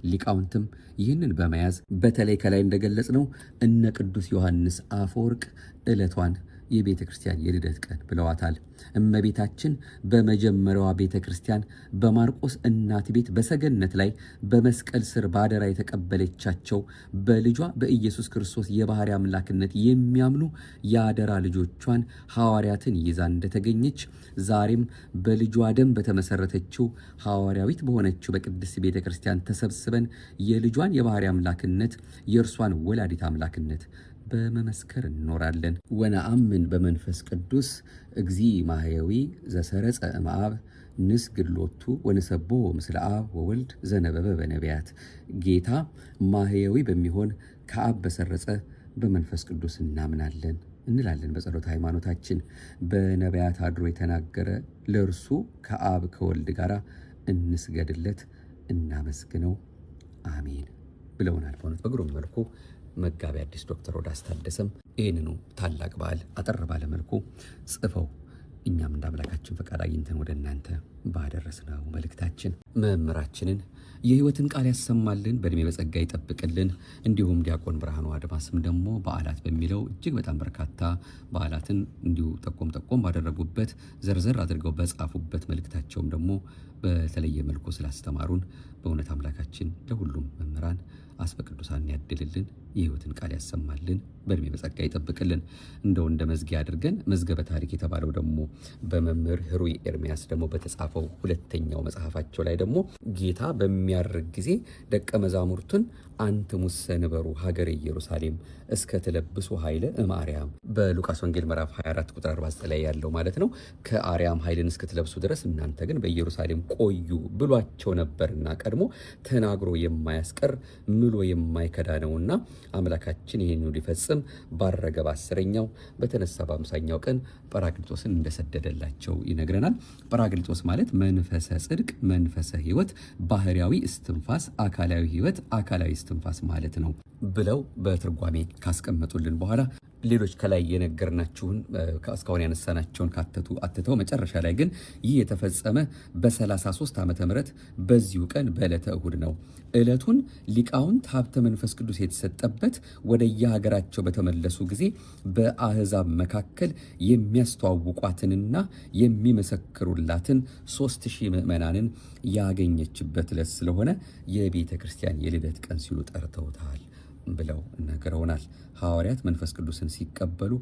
ሊቃውንትም ይህንን በመያዝ በተለይ ከላይ እንደገለጽ ነው እነ ቅዱስ ዮሐንስ አፈወርቅ ዕለቷን የቤተ ክርስቲያን የልደት ቀን ብለዋታል። እመቤታችን በመጀመሪያዋ ቤተ ክርስቲያን በማርቆስ እናት ቤት በሰገነት ላይ በመስቀል ስር ባደራ የተቀበለቻቸው በልጇ በኢየሱስ ክርስቶስ የባሕርይ አምላክነት የሚያምኑ የአደራ ልጆቿን ሐዋርያትን ይዛ እንደተገኘች ዛሬም በልጇ ደም በተመሰረተችው ሐዋርያዊት በሆነችው በቅድስት ቤተ ክርስቲያን ተሰብስበን የልጇን የባሕርይ አምላክነት የእርሷን ወላዲት አምላክነት በመመስከር እንኖራለን። ወነአምን በመንፈስ ቅዱስ እግዚ ማህየዊ ዘሰረጸ እምአብ ንስግድ ሎቱ ወንሰብሖ ምስለ አብ ወወልድ ዘነበበ በነቢያት። ጌታ ማህየዊ በሚሆን ከአብ በሰረጸ በመንፈስ ቅዱስ እናምናለን እንላለን። በጸሎት ሃይማኖታችን በነቢያት አድሮ የተናገረ ለእርሱ ከአብ ከወልድ ጋር እንስገድለት እናመስግነው አሜን ብለውናል። በእውነት በግሩም መልኩ መጋቢ አዲስ ዶክተር ሮዳስ ታደሰም ይህንኑ ታላቅ በዓል አጠር ባለ መልኩ ጽፈው እኛም እንደ አምላካችን ፈቃድ አግኝተን ወደ እናንተ ባደረስነው መልእክታችን መምህራችንን የሕይወትን ቃል ያሰማልን፣ በዕድሜ በጸጋ ይጠብቅልን። እንዲሁም ዲያቆን ብርሃኑ አድማስም ደግሞ በዓላት በሚለው እጅግ በጣም በርካታ በዓላትን እንዲሁ ጠቆም ባደረጉበት ዘርዘር አድርገው በጻፉበት መልእክታቸውም ደግሞ በተለየ መልኩ ስላስተማሩን በእውነት አምላካችን ለሁሉም መምህራን አስበ ቅዱሳን ያድልልን፣ የሕይወትን ቃል ያሰማልን፣ በዕድሜ በጸጋ ይጠብቅልን። እንደው እንደ መዝጊያ አድርገን መዝገበ ታሪክ የተባለው ደግሞ በመምህር ህሩይ ኤርምያስ ደግሞ በተጻፈው ሁለተኛው መጽሐፋቸው ላይ ደግሞ ጌታ በሚያርግ ጊዜ ደቀ መዛሙርቱን አንትሙሰ ንበሩ ሀገረ ኢየሩሳሌም እስከ ትለብሱ ኃይለ እምአርያም በሉቃስ ወንጌል ምዕራፍ 24 ቁጥር 49 ላይ ያለው ማለት ነው። ከአርያም ኃይልን እስክትለብሱ ድረስ እናንተ ግን በኢየሩሳሌም ቆዩ ብሏቸው ነበርና ቀድሞ ተናግሮ የማያስቀር ምሎ የማይከዳ ነውና አምላካችን ይህን ሊፈጽም ባረገ በ10ኛው በተነሳ በ50ኛው ቀን ጰራቅሊጦስን እንደሰደደላቸው ይነግረናል። ጰራቅሊጦስ ማለት መንፈሰ ጽድቅ፣ መንፈሰ ሕይወት፣ ባህርያዊ እስትንፋስ፣ አካላዊ ሕይወት፣ አካላዊ እስትንፋስ ማለት ነው ብለው በትርጓሜ ካስቀመጡልን በኋላ ሌሎች ከላይ የነገርናችሁን እስካሁን ያነሳናቸውን አትተው መጨረሻ ላይ ግን ይህ የተፈጸመ በ33 ዓመተ ምህረት በዚሁ ቀን በዕለተ እሁድ ነው። ዕለቱን ሊቃውንት ሀብተ መንፈስ ቅዱስ የተሰጠበት ወደ የሀገራቸው በተመለሱ ጊዜ በአሕዛብ መካከል የሚያስተዋውቋትንና የሚመሰክሩላትን 3000 ምዕመናንን ያገኘችበት ዕለት ስለሆነ የቤተ ክርስቲያን የልደት ቀን ሲሉ ጠርተውታል ብለው ነግረውናል። ሐዋርያት መንፈስ ቅዱስን ሲቀበሉ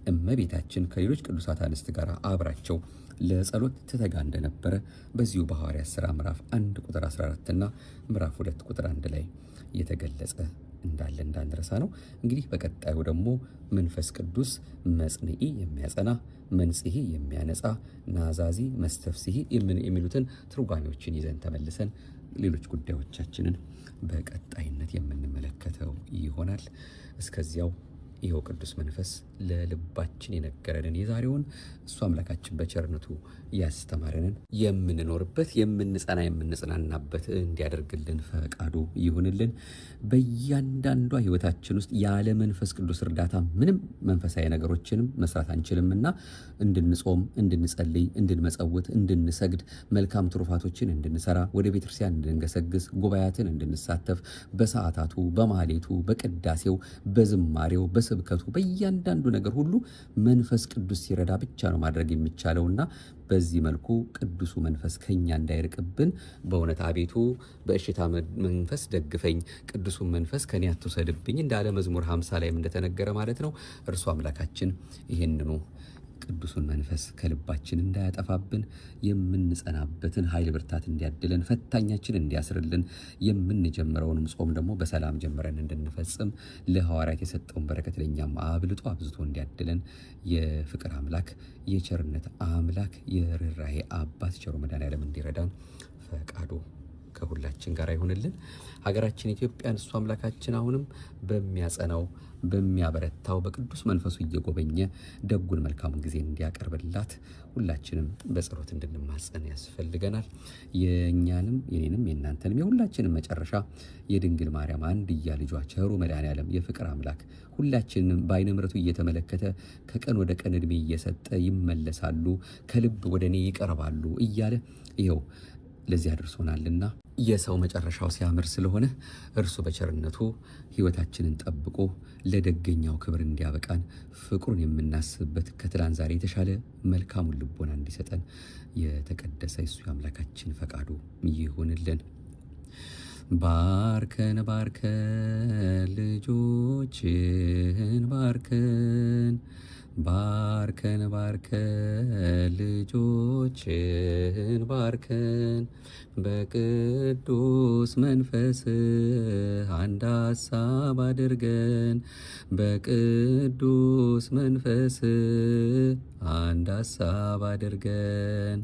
እመቤታችን ከሌሎች ቅዱሳት አንስት ጋር አብራቸው ለጸሎት ትተጋ እንደነበረ በዚሁ በሐዋርያት ሥራ ምዕራፍ 1 ቁጥር 14 እና ምዕራፍ 2 ቁጥር 1 ላይ የተገለጸ እንዳለ እንዳንረሳ ነው። እንግዲህ በቀጣዩ ደግሞ መንፈስ ቅዱስ መጽንዒ የሚያጸና፣ መንጽሔ የሚያነጻ፣ ናዛዚ መስተፍስሒ የሚሉትን ትርጓሜዎችን ይዘን ተመልሰን ሌሎች ጉዳዮቻችንን በቀጣይነት የምንመለከተው ይሆናል። እስከዚያው ይኸው ቅዱስ መንፈስ ለልባችን የነገረንን የዛሬውን እሱ አምላካችን በቸርነቱ ያስተማረንን የምንኖርበት የምንጸና የምንጽናናበት እንዲያደርግልን ፈቃዱ ይሁንልን። በእያንዳንዷ ሕይወታችን ውስጥ ያለ መንፈስ ቅዱስ እርዳታ ምንም መንፈሳዊ ነገሮችንም መስራት አንችልምና እንድንጾም፣ እንድንጸልይ፣ እንድንመጸውት፣ እንድንሰግድ፣ መልካም ትሩፋቶችን እንድንሰራ፣ ወደ ቤተክርስቲያን እንድንገሰግስ፣ ጉባኤያትን እንድንሳተፍ፣ በሰዓታቱ፣ በማሌቱ፣ በቅዳሴው፣ በዝማሬው፣ በስብከቱ፣ በእያንዳንዱ ነገር ሁሉ መንፈስ ቅዱስ ሲረዳ ብቻ ነው ማድረግ የሚቻለውና በዚህ መልኩ ቅዱሱ መንፈስ ከኛ እንዳይርቅብን በእውነት አቤቱ በእሽታ መንፈስ ደግፈኝ፣ ቅዱሱን መንፈስ ከኔ አትውሰድብኝ እንዳለ መዝሙር 50 ላይም እንደተነገረ ማለት ነው። እርሱ አምላካችን ይህንኑ ቅዱሱን መንፈስ ከልባችን እንዳያጠፋብን የምንጸናበትን ኃይል ብርታት እንዲያድለን፣ ፈታኛችን እንዲያስርልን፣ የምንጀምረውንም ጾም ደግሞ በሰላም ጀምረን እንድንፈጽም ለሐዋርያት የሰጠውን በረከት ለእኛም አብልጦ አብዝቶ እንዲያድለን የፍቅር አምላክ የቸርነት አምላክ የርኅራኄ አባት ቸሩ መድኃኔዓለም እንዲረዳን ፈቃዱ ከሁላችን ጋር ይሁንልን። ሀገራችን ኢትዮጵያን እሱ አምላካችን አሁንም በሚያጸናው በሚያበረታው በቅዱስ መንፈሱ እየጎበኘ ደጉን መልካሙን ጊዜ እንዲያቀርብላት ሁላችንም በጸሎት እንድንማጸን ያስፈልገናል። የእኛንም የኔንም የእናንተንም የሁላችንም መጨረሻ የድንግል ማርያም አንድያ ልጇ ቸሩ መድኃኔዓለም የፍቅር አምላክ ሁላችንም በዓይነ ምሕረቱ እየተመለከተ ከቀን ወደ ቀን ዕድሜ እየሰጠ ይመለሳሉ፣ ከልብ ወደ እኔ ይቀርባሉ እያለ ይኸው ለዚህ አድርሶናልና የሰው መጨረሻው ሲያምር ስለሆነ እርሱ በቸርነቱ ሕይወታችንን ጠብቆ ለደገኛው ክብር እንዲያበቃን ፍቅሩን የምናስብበት ከትላንት ዛሬ የተሻለ መልካሙን ልቦና እንዲሰጠን የተቀደሰ እሱ የአምላካችን ፈቃዱ ይሁንልን። ባርከን ባርከን ልጆችህን ባርከን ባርከን ባርከን ልጆችህን ባርከን በቅዱስ መንፈስ አንድ ሐሳብ አድርገን በቅዱስ መንፈስ አንድ ሐሳብ አድርገን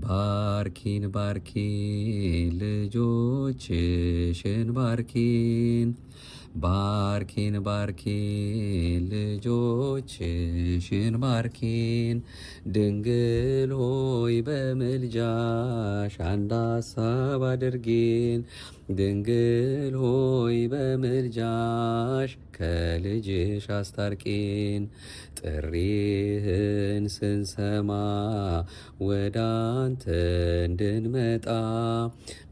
ባርኪን ባርኪን ልጆችሽን ባርኪን ባርኪን ባርኪን ልጆችሽን ባርኪን ድንግል ሆይ በምልጃሽ አንድ ሐሳብ አድርጊን ድንግል ሆይ በምልጃሽ ከልጅሽ አስታርቂን ጥሪህን ስንሰማ ወደ አንተ እንድንመጣ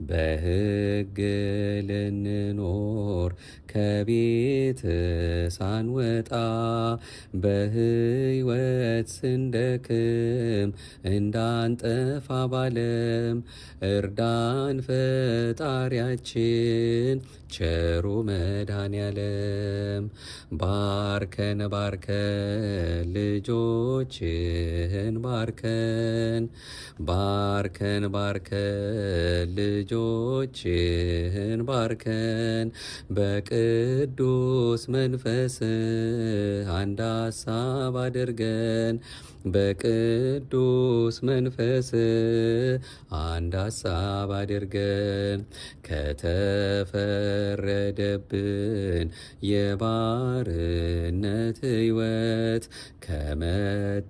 በሕግ ልንኖር ከቤት ሳንወጣ በሕይወት ስንደክም እንዳንጠፋ ባለም እርዳን ፈጣሪያችን ቸሩ መድኃኔዓለም። ባርከን ባርከን ልጆችህን ባርከን ባርከን ባርከን ልጆችህን ባርከን በቅዱስ መንፈስ አንድ ሐሳብ አድርገን በቅዱስ መንፈስ አንድ ሐሳብ አድርገን ከተፈረደብን የባርነት ሕይወት ከመጣብን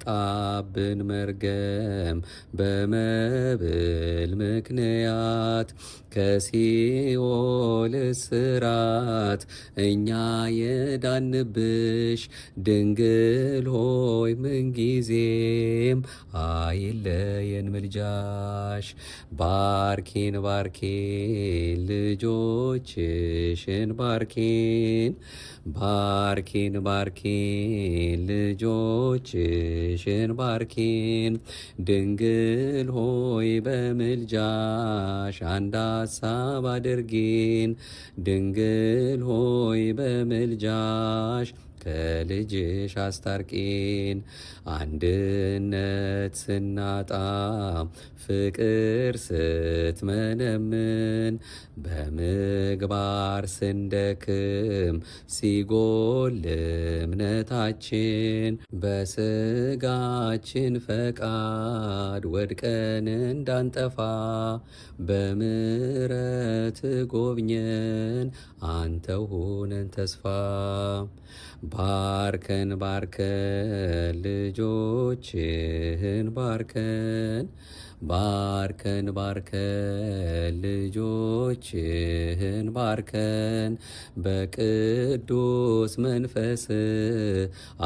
መርገም በመብል ምክንያት ከሲኦል እስራት እኛ የዳንብሽ ድንግል ሆይ ምንጊዜም አይለየን ምልጃሽ። ባርኪን ባርኪን ልጆችሽን ባርኪን ባርኪን ባርኪን ልጆችሽን ባርኪን ድንግል ሆይ በምልጃሽ አንድ ሐሳብ አድርጊን ድንግል ሆይ በምልጃሽ ከልጅሽ አስታርቂን። አንድነት ስናጣ ፍቅር ስትመነምን በምግባር ስንደክም ሲጎል እምነታችን በስጋችን ፈቃድ ወድቀን እንዳንጠፋ በምሕረት ጎብኘን አንተው ሁነን ተስፋ። ባርከን ባርከን ልጆችህን ባርከን ባርከን ባርከን ልጆችህን ባርከን በቅዱስ መንፈስ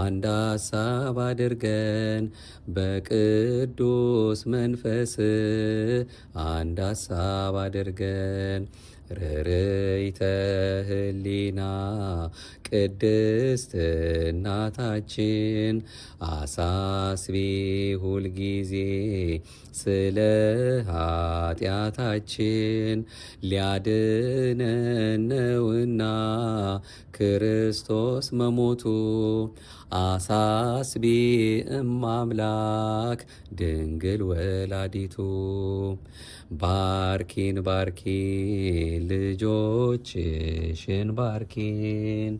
አንድ ሐሳብ አድርገን በቅዱስ መንፈስ አንድ ሐሳብ አድርገን። ርርይተ ህሊና ቅድስት እናታችን አሳስቢ ሁልጊዜ ስለ ኃጢአታችን ሊያድነን ነውና ክርስቶስ መሞቱ። አሳስቢ እማምላክ ድንግል ወላዲቱ። ባርኪን ባርኪን ልጆችሽን ባርኪን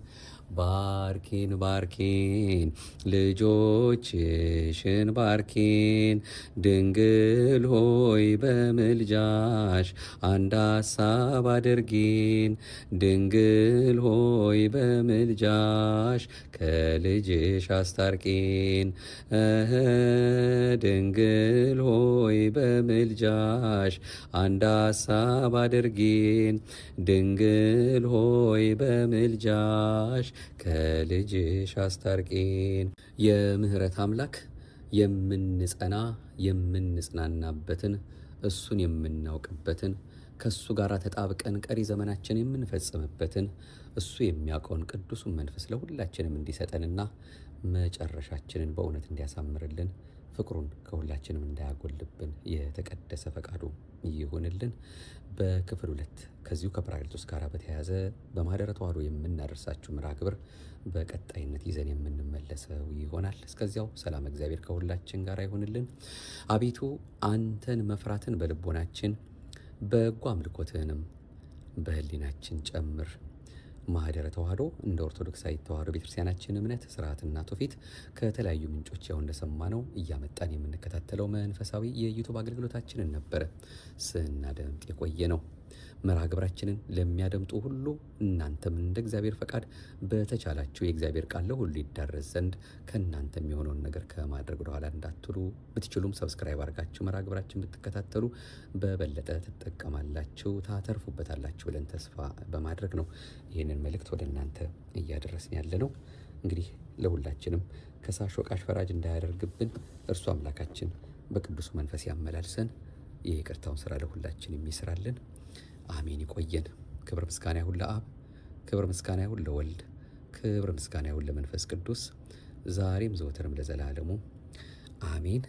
ባርኪን ባርኪን ልጆችሽን ባርኪን ድንግል ሆይ በምልጃሽ አንድ ሐሳብ አድርጊን ድንግል ሆይ በምልጃሽ ከልጅሽ አስታርቂን። ድንግል ሆይ በምልጃሽ አንድ ሐሳብ አድርጊን ድንግል ሆይ በምልጃሽ ከልጅሽ አስታርቂን። የምህረት አምላክ የምንጸና የምንጽናናበትን እሱን የምናውቅበትን ከእሱ ጋር ተጣብቀን ቀሪ ዘመናችን የምንፈጽምበትን እሱ የሚያውቀውን ቅዱሱን መንፈስ ለሁላችንም እንዲሰጠንና መጨረሻችንን በእውነት እንዲያሳምርልን ፍቅሩን ከሁላችንም እንዳያጎልብን የተቀደሰ ፈቃዱ ይሁንልን። በክፍል 2 ከዚሁ ከጰራቅሊጦስ ጋር በተያያዘ በማኅደረ ተዋሕዶ የምናደርሳችሁ መርሐ ግብር በቀጣይነት ይዘን የምንመለሰው ይሆናል። እስከዚያው ሰላም እግዚአብሔር ከሁላችን ጋር ይሁንልን። አቤቱ አንተን መፍራትን በልቦናችን በጎ አምልኮትህንም በህሊናችን ጨምር። ማኅደረ ተዋሕዶ እንደ ኦርቶዶክሳዊ ተዋሕዶ ቤተክርስቲያናችን እምነት ስርዓትና ትውፊት ከተለያዩ ምንጮች ያው እንደሰማነው እያመጣን የምንከታተለው መንፈሳዊ የዩቱብ አገልግሎታችንን ነበረ ስናደምጥ የቆየ ነው። መርሐ ግብራችንን ለሚያደምጡ ሁሉ እናንተም እንደ እግዚአብሔር ፈቃድ በተቻላችሁ የእግዚአብሔር ቃል ለሁሉ ይዳረስ ዘንድ ከእናንተ የሚሆነውን ነገር ከማድረግ ወደኋላ እንዳትሉ፣ ብትችሉም ሰብስክራይብ አድርጋችሁ መርሐ ግብራችን ብትከታተሉ በበለጠ ትጠቀማላችሁ፣ ታተርፉበታላችሁ ብለን ተስፋ በማድረግ ነው ይህንን መልእክት ወደ እናንተ እያደረስን ያለ ነው። እንግዲህ ለሁላችንም ከሳሽ ወቃሽ ፈራጅ እንዳያደርግብን እርሱ አምላካችን በቅዱሱ መንፈስ ያመላልሰን፣ የይቅርታውን ስራ ለሁላችን የሚስራልን። አሜን። ይቆየን። ክብር ምስጋና ይሁን ለአብ፣ ክብር ምስጋና ይሁን ለወልድ፣ ክብር ምስጋና ይሁን ለመንፈስ ቅዱስ ዛሬም ዘወትርም ለዘላለሙ አሜን።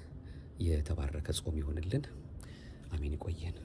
የተባረከ ጾም ይሁንልን። አሜን። ይቆየን።